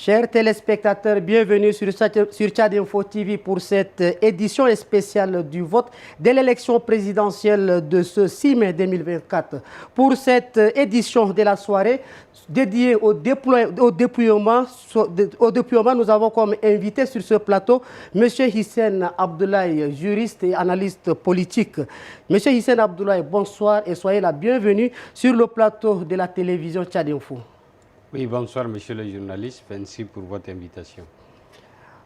Chers téléspectateurs, bienvenue sur Tchad Info TV pour cette édition spéciale du vote de l'élection présidentielle de ce 6 mai 2024. Pour cette édition de la soirée dédiée au dépouillement, nous avons comme invité sur ce plateau M. Hissène Abdoulaye, juriste et analyste politique. M. Hissène Abdoulaye, bonsoir et soyez la bienvenue sur le plateau de la télévision Tchad Info. Oui, bonsoir monsieur le journaliste, merci pour votre invitation.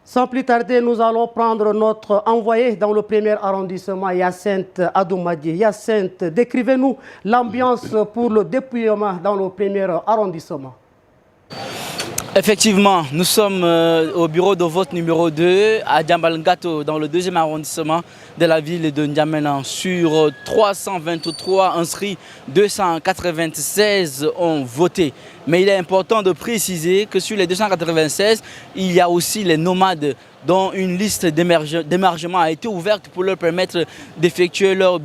Sans plus tarder, nous allons prendre notre envoyé dans le premier arrondissement, Hyacinthe Adoumadi. Hyacinthe, décrivez-nous l'ambiance pour le dépouillement dans le premier arrondissement. Effectivement, nous sommes au bureau de vote numéro 2 à Diambalgato, dans le 2e arrondissement de la ville de N'Djamena. Sur 323 inscrits, 296 ont voté. Mais il est important de préciser que sur les 296, il y a aussi les nomades dont une liste d'émargement a été ouverte pour leur permettre d'effectuer leur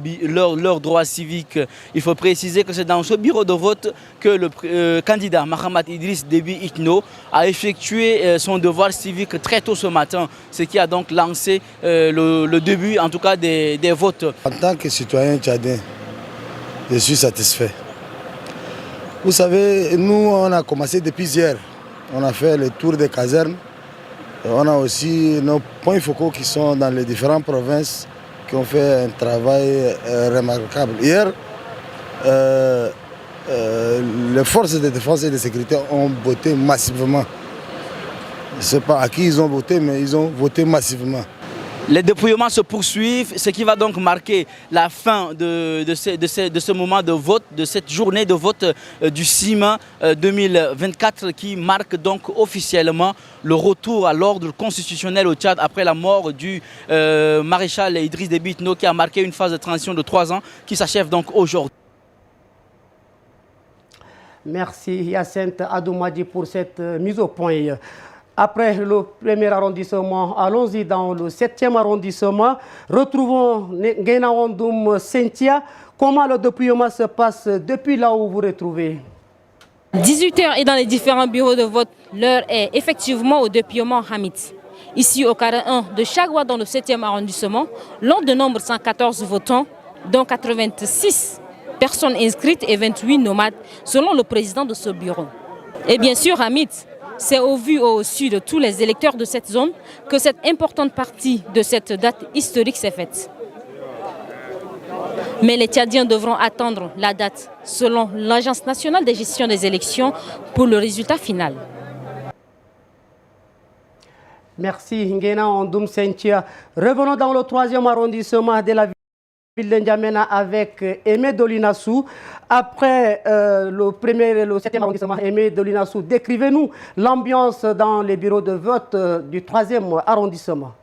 droit civique. Il faut préciser que c'est dans ce bureau de vote que le candidat Mahamat Idriss Déby Itno a effectué son devoir civique très tôt ce matin, ce qui a donc lancé le début en tout cas des votes. En tant que citoyen tchadien, je suis satisfait. Vous savez, nous on a commencé depuis hier, on a fait le tour des casernes. On a aussi nos points focaux qui sont dans les différentes provinces qui ont fait un travail remarquable. Hier, les forces de défense et de sécurité ont voté massivement. Je ne sais pas à qui ils ont voté, mais ils ont voté massivement. Les dépouillements se poursuivent, ce qui va donc marquer la fin de ce moment de vote, de cette journée de vote du 6 mai 2024 qui marque donc officiellement le retour à l'ordre constitutionnel au Tchad après la mort du maréchal Idriss Déby Itno qui a marqué une phase de transition de 3 ans qui s'achève donc aujourd'hui. Merci Hyacinthe Adoumadi pour cette mise au point. Après le premier arrondissement, allons-y dans le 7e arrondissement. Retrouvons Nguena Wandoum Cynthia. Comment le dépouillement se passe depuis là où vous vous retrouvez? 18 h et dans les différents bureaux de vote, l'heure est effectivement au dépouillement Hamid. Ici au carré 1 de Chagwa dans le 7e arrondissement, l'on dénombre 114 votants, dont 86 personnes inscrites et 28 nomades, selon le président de ce bureau. Et bien sûr, Hamid, c'est au vu et au su de tous les électeurs de cette zone que cette importante partie de cette date historique s'est faite. Mais les Tchadiens devront attendre la date, selon l'Agence nationale de gestion des élections, pour le résultat final. Merci Nguena Wandoum Cynthia. Revenons dans le 3e arrondissement de la ville de N'Djamena avec Aimé Dolinassou. Après le 7e arrondissement, Aimé Dolinassou, décrivez-nous l'ambiance dans les bureaux de vote du 3e arrondissement.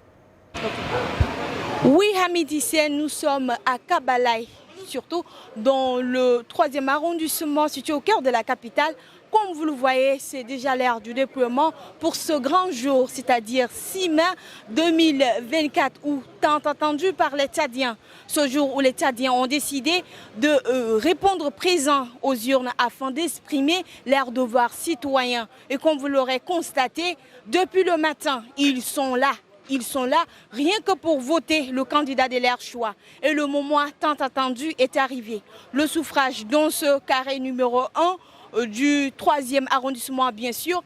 Oui, Hamid Hissène, nous sommes à Kabalaï, surtout dans le 3e arrondissement situé au cœur de la capitale. Comme vous le voyez, c'est déjà l'heure du dépouillement pour ce grand jour, c'est-à-dire 6 mai 2024, ou tant attendu par les Tchadiens. Ce jour où les Tchadiens ont décidé de répondre présent aux urnes afin d'exprimer leur devoir citoyen. Et comme vous l'aurez constaté, depuis le matin, ils sont là. Ils sont là rien que pour voter le candidat de leur choix. Et le moment tant attendu est arrivé. Le suffrage dans ce carré numéro 1 du 3e arrondissement, bien sûr,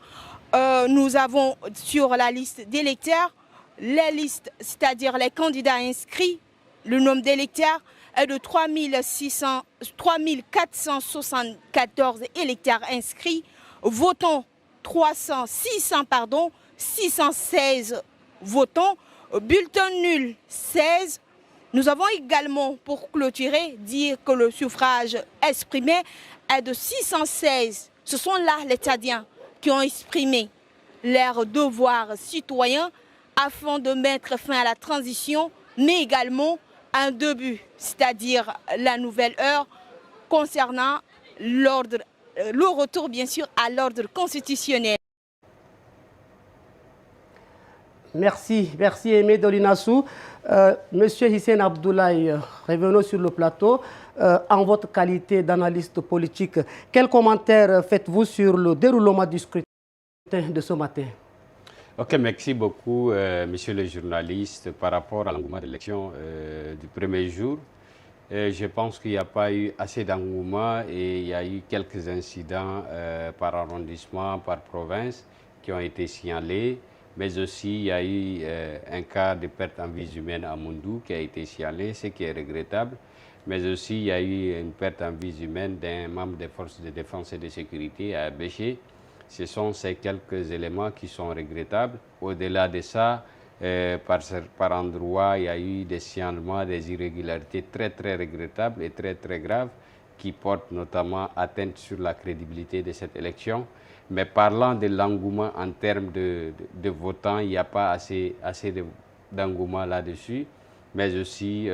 nous avons sur la liste d'électeurs, les listes, c'est-à-dire les candidats inscrits, le nombre d'électeurs est de 3474 électeurs inscrits, votants 616 votants, bulletin nul 16. Nous avons également, pour clôturer, dire que le suffrage exprimé est de 616. Ce sont là les Tchadiens qui ont exprimé leur devoir citoyen afin de mettre fin à la transition, mais également un début, c'est-à-dire la nouvelle heure concernant l'ordre, le retour bien sûr à l'ordre constitutionnel. Merci Aimé Dolinassou. Monsieur Hissène Abdoulaye, revenons sur le plateau. En votre qualité d'analyste politique, quel commentaire faites-vous sur le déroulement du scrutin de ce matin. Ok, merci beaucoup, monsieur le journaliste. Par rapport à l'engouement de l'élection du premier jour, je pense qu'il n'y a pas eu assez d'engouement et il y a eu quelques incidents par arrondissement, par province qui ont été signalés. Mais aussi, il y a eu un cas de perte en vie humaine à Moundou qui a été signalé, ce qui est regrettable. Mais aussi, il y a eu une perte en vie humaine d'un membre des forces de défense et de sécurité à Béché. Ce sont ces quelques éléments qui sont regrettables. Au-delà de ça, par endroits, il y a eu des signalements, des irrégularités très regrettables et très graves qui portent notamment atteinte sur la crédibilité de cette élection. Mais parlant de l'engouement en termes de votants, il n'y a pas assez d'engouement là-dessus, mais aussi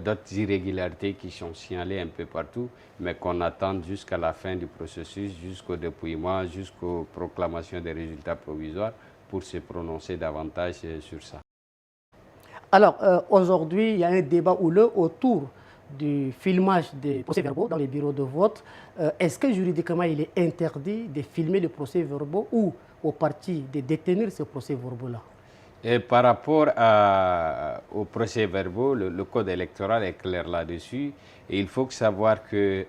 d'autres irrégularités qui sont signalées un peu partout, mais qu'on attend jusqu'à la fin du processus, jusqu'au dépouillement, jusqu'aux proclamations des résultats provisoires pour se prononcer davantage sur ça. Alors, aujourd'hui, il y a un débat houleux autour du filmage des procès-verbaux dans les bureaux de vote. Est-ce que juridiquement, il est interdit de filmer les procès-verbaux ou aux partis de détenir ces procès-verbaux-là? Et par rapport aux procès-verbaux, le code électoral est clair là-dessus. Et il faut savoir qu'il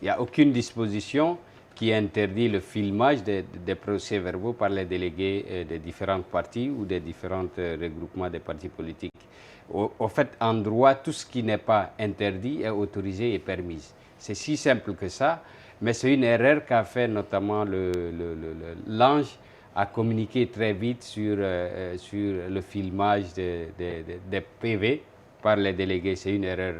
n'y a aucune disposition qui interdit le filmage des procès-verbaux par les délégués des différentes partis ou des différents regroupements des partis politiques. Au fait, en droit, tout ce qui n'est pas interdit est autorisé et permis. C'est si simple que ça, mais c'est une erreur qu'a fait notamment l'Ange à communiquer très vite sur le filmage des PV par les délégués. C'est une erreur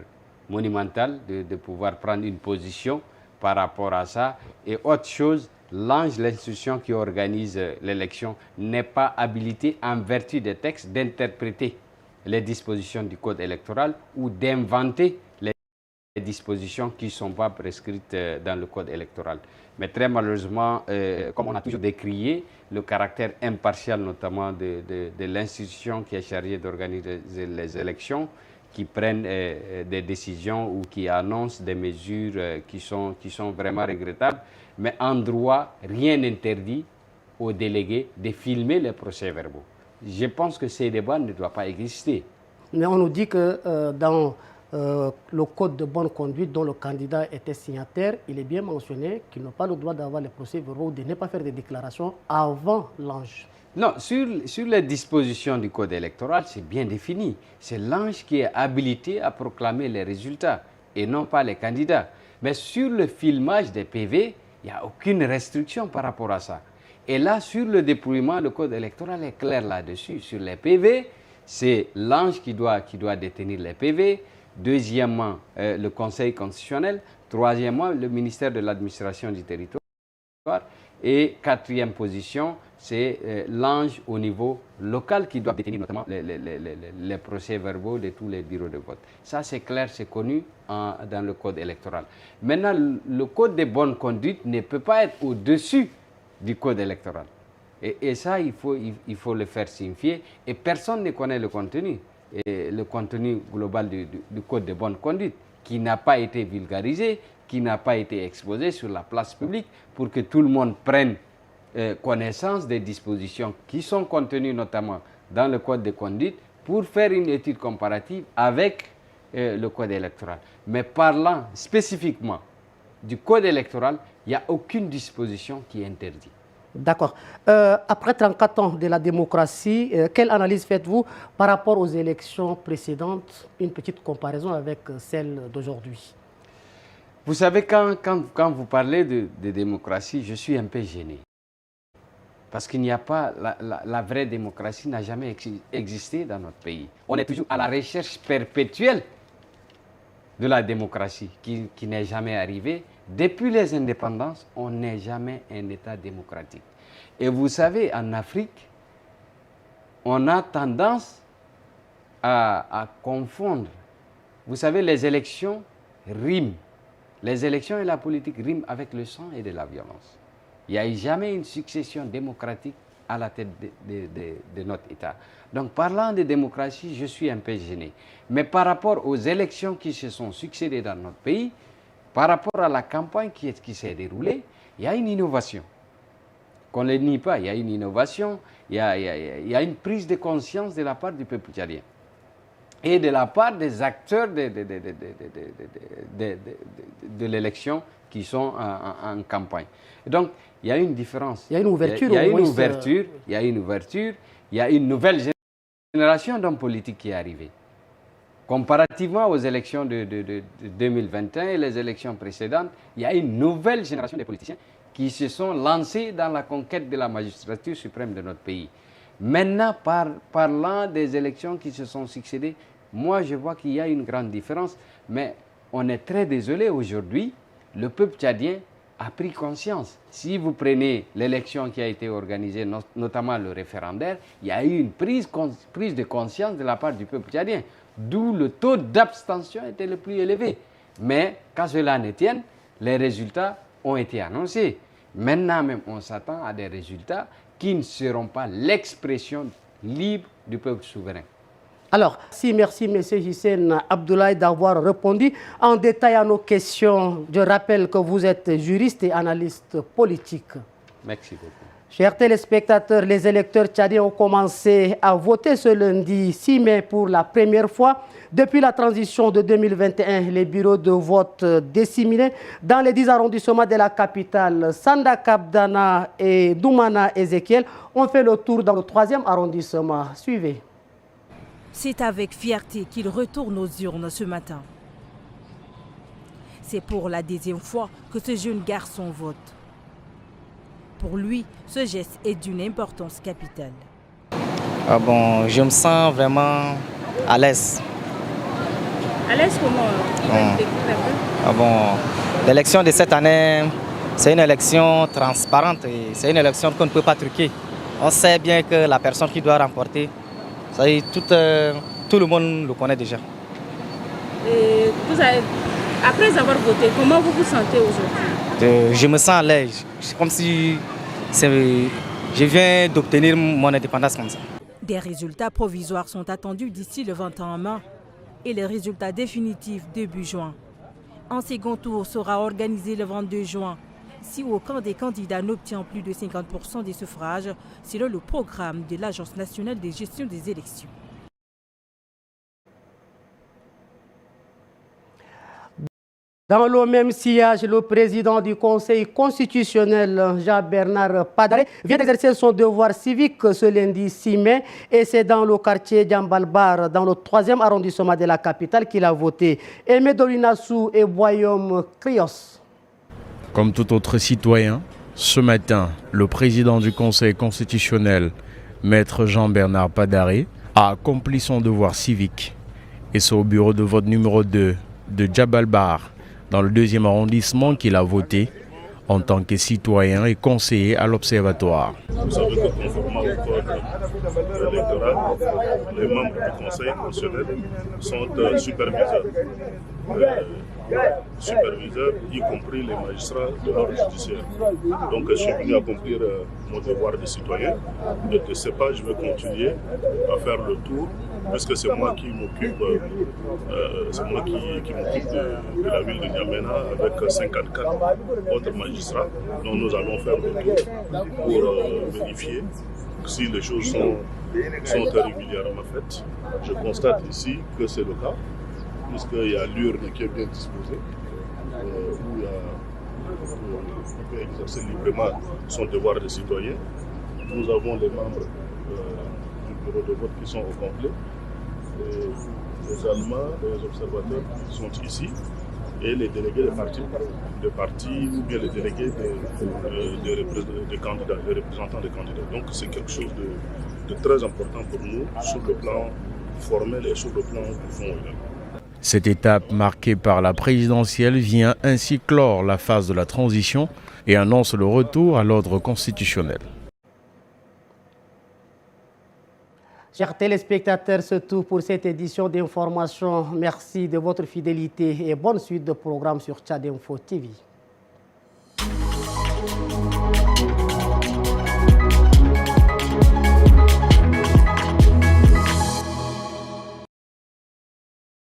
monumentale de pouvoir prendre une position par rapport à ça. Et autre chose, l'Ange, l'institution qui organise l'élection, n'est pas habilitée en vertu des textes d'interpréter les dispositions du code électoral ou d'inventer les dispositions qui ne sont pas prescrites dans le code électoral. Mais très malheureusement, comme on a toujours décrié le caractère impartial notamment de l'institution qui est chargée d'organiser les élections, qui prennent des décisions ou qui annoncent des mesures qui sont vraiment regrettables. Mais en droit, rien n'interdit aux délégués de filmer les procès-verbaux. Je pense que ces débats ne doivent pas exister. Mais on nous dit que dans le code de bonne conduite dont le candidat était signataire, il est bien mentionné qu'il n'a pas le droit d'avoir les procès-verbaux, de ne pas faire des déclarations avant l'Ange. Non, sur les dispositions du code électoral, c'est bien défini. C'est l'Ange qui est habilité à proclamer les résultats et non pas les candidats. Mais sur le filmage des PV, il n'y a aucune restriction par rapport à ça. Et là, sur le déploiement, le code électoral est clair là-dessus. Sur les PV, c'est l'Ange qui doit détenir les PV. Deuxièmement, le Conseil constitutionnel. Troisièmement, le ministère de l'administration du territoire. Et quatrième position, c'est l'Ange au niveau local qui doit détenir notamment les procès-verbaux de tous les bureaux de vote. Ça, c'est clair, c'est connu dans le code électoral. Maintenant, le code de bonne conduite ne peut pas être au-dessus du code électoral. Et ça, il faut le faire signifier. Et personne ne connaît le contenu. Et le contenu global du code de bonne conduite, qui n'a pas été vulgarisé, qui n'a pas été exposé sur la place publique pour que tout le monde prenne connaissance des dispositions qui sont contenues notamment dans le code de conduite pour faire une étude comparative avec le code électoral. Mais parlant spécifiquement du code électoral, il n'y a aucune disposition qui interdit. D'accord. Après 34 ans de la démocratie, quelle analyse faites-vous par rapport aux élections précédentes? Une petite comparaison avec celle d'aujourd'hui. Vous savez, quand vous parlez de démocratie, je suis un peu gêné. Parce qu'il n'y a pas, la vraie démocratie n'a jamais existé dans notre pays. On est toujours à la recherche perpétuelle de la démocratie qui n'est jamais arrivée. Depuis les indépendances, on n'est jamais un État démocratique. Et vous savez, en Afrique, on a tendance à confondre. Vous savez, les élections riment. Les élections et la politique riment avec le sang et de la violence. Il n'y a jamais une succession démocratique à la tête de notre État. Donc, parlant de démocratie, je suis un peu gêné. Mais par rapport aux élections qui se sont succédées dans notre pays, par rapport à la campagne qui s'est déroulée, il y a une innovation. qu'on ne le nie pas, il y a une innovation, il y a une prise de conscience de la part du peuple tchadien et de la part des acteurs de l'élection qui sont en campagne. Et donc, il y a une différence. Il y a une ouverture. Il y a une ouverture, il y a une nouvelle génération d'hommes politiques qui est arrivée. Comparativement aux élections de 2021 et les élections précédentes, il y a une nouvelle génération de politiciens qui se sont lancés dans la conquête de la magistrature suprême de notre pays. Maintenant, parlant des élections qui se sont succédées, moi je vois qu'il y a une grande différence, mais on est très désolé aujourd'hui, le peuple tchadien a pris conscience. Si vous prenez l'élection qui a été organisée, notamment le référendaire, il y a eu une prise de conscience de la part du peuple tchadien, d'où le taux d'abstention était le plus élevé. Mais qu'à cela ne tienne, les résultats ont été annoncés. Maintenant même, on s'attend à des résultats qui ne seront pas l'expression libre du peuple souverain. Alors, merci M. Hissène Abdoulaye d'avoir répondu en détail à nos questions. Je rappelle que vous êtes juriste et analyste politique. Merci beaucoup. Chers téléspectateurs, les électeurs tchadiens ont commencé à voter ce lundi 6 mai pour la première fois. Depuis la transition de 2021, les bureaux de vote disséminés dans les 10 arrondissements de la capitale, Sanda-Kabdana et Doumana-Ezekiel, ont fait le tour dans le 3e arrondissement. Suivez. C'est avec fierté qu'il retourne aux urnes ce matin. C'est pour la 2e fois que ce jeune garçon vote. Pour lui, ce geste est d'une importance capitale. Je me sens vraiment à l'aise. À l'aise comment? L'élection de cette année, c'est une élection transparente et c'est une élection qu'on ne peut pas truquer. On sait bien que la personne qui doit remporter, tout le monde le connaît déjà. Et après avoir voté, comment vous vous sentez aujourd'hui? Je me sens à l'aise. C'est comme si je viens d'obtenir mon indépendance comme ça. Des résultats provisoires sont attendus d'ici le 21 mai et les résultats définitifs début juin. Un second tour sera organisé le 22 juin si aucun des candidats n'obtient plus de 50% des suffrages selon le programme de l'Agence nationale de gestion des élections. Dans le même sillage, le président du Conseil constitutionnel, Jean-Bernard Padaré, vient d'exercer son devoir civique ce lundi 6 mai et c'est dans le quartier Djambalbar, dans le 3e arrondissement de la capitale, qu'il a voté. Aimé Dolinassou et Boyom Krios. Comme tout autre citoyen, ce matin, le président du Conseil constitutionnel, Maître Jean-Bernard Padaré, a accompli son devoir civique. Et c'est au bureau de vote numéro 2 de Djambalbar, dans le 2e arrondissement, qu'il a voté en tant que citoyen et conseiller à l'Observatoire. Vous savez que conformément au code électoral, les membres du Conseil constitutionnel sont superviseurs. Superviseurs, y compris les magistrats de l'ordre judiciaire. Donc je suis venu accomplir mon devoir de citoyen. Et de ce pas, je vais continuer à faire le tour, puisque c'est moi qui m'occupe de la ville de N'Djamena avec 54 autres magistrats. Donc nous allons faire le tour pour vérifier si les choses sont régulièrement faites. Je constate ici que c'est le cas, puisqu'il y a l'urne qui est bien disposée, où il peut exercer librement son devoir de citoyen. Nous avons les membres du bureau de vote qui sont au complet, les Allemands, les observateurs qui sont ici, et les délégués des partis ou bien les délégués des candidats, les représentants des candidats. Donc c'est quelque chose de très important pour nous sur le plan formel et sur le plan du fond également. Cette étape marquée par la présidentielle vient ainsi clore la phase de la transition et annonce le retour à l'ordre constitutionnel. Chers téléspectateurs, c'est tout pour cette édition d'information. Merci de votre fidélité et bonne suite de programmes sur Tchad Info TV.